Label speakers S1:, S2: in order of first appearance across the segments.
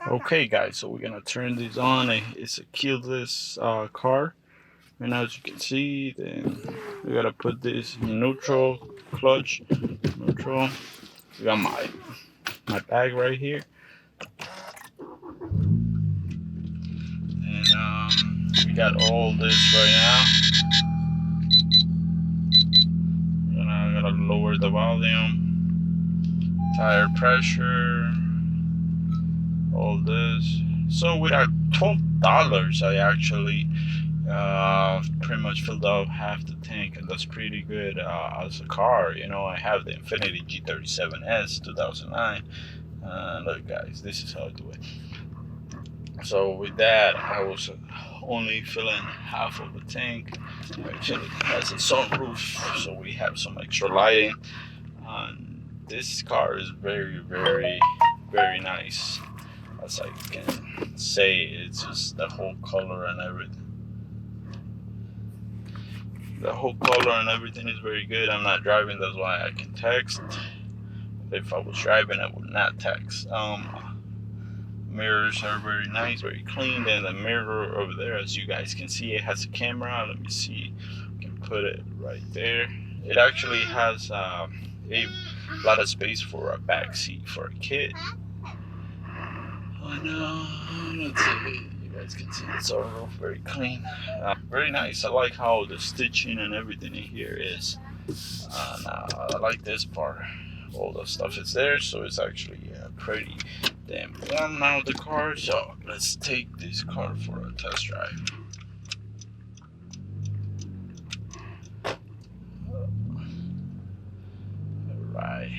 S1: Okay guys, so we're gonna turn this on. It's a keyless car, and as you can see, then we gotta put this in neutral, clutch, neutral. We got my bag right here, and we got all this right now. And I gotta lower the volume, tire pressure, all this. So with our $12, I actually pretty much filled up half the tank, and that's pretty good as a car. You know, I have the Infiniti G37S 2009. Look guys, this is how I do it. So with that, I was only filling half of the tank. Actually, it has a sunroof, so we have some extra lighting. This car is very, very, very nice. As I can say, it's just the whole color and everything. The whole color and everything is very good. I'm not driving, that's why I can text. If I was driving, I would not text. Mirrors are very nice, very clean. And the mirror over there, as you guys can see, it has a camera. Let me see, I can put it right there. It actually has a lot of space for a back seat for a kid. Let's see, you guys can see it's all very clean, very nice. I like how the stitching and everything in here is. I like this part. All the stuff is there, so it's actually pretty damn warm now, the car. So let's take this car for a test drive. Alright,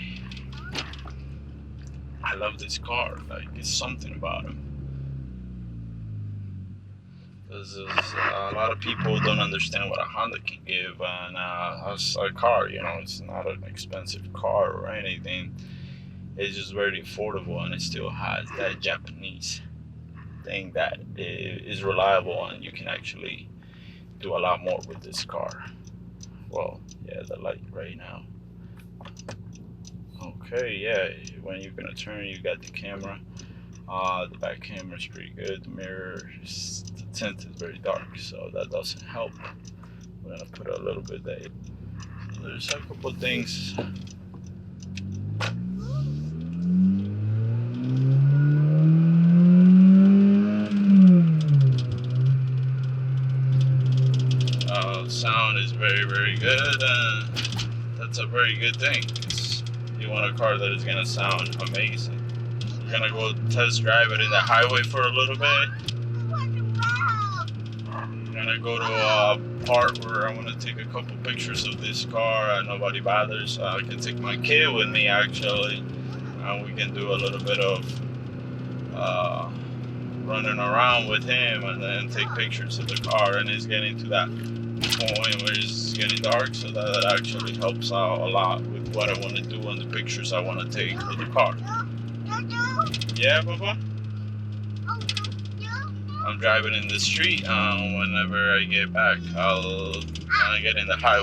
S1: I love this car. Like, it's something about him. Because a lot of people don't understand what a Honda can give, and as a car, you know, it's not an expensive car or anything. It's just very affordable, and it still has that Japanese thing that is reliable, and you can actually do a lot more with this car. Well, yeah, the light right now. Okay, yeah, when you're gonna turn, you got the camera. The back camera is pretty good. The mirror, the tint is very dark, so that doesn't help. We're gonna put a little bit there. So there's a couple of things. Sound is very, very good, and that's a very good thing. You want a car that is gonna sound amazing. We're gonna go test drive it in the highway for a little bit. I'm gonna go to a part where I want to take a couple pictures of this car and nobody bothers. I can take my kid with me actually, and we can do a little bit of running around with him and then take pictures of the car. And it's getting to that point where it's getting dark, so that actually helps out a lot with what I want to do and the pictures I want to take with the car. Yeah, Papa? I'm driving in the street. Whenever I get back, I'll get in the highway.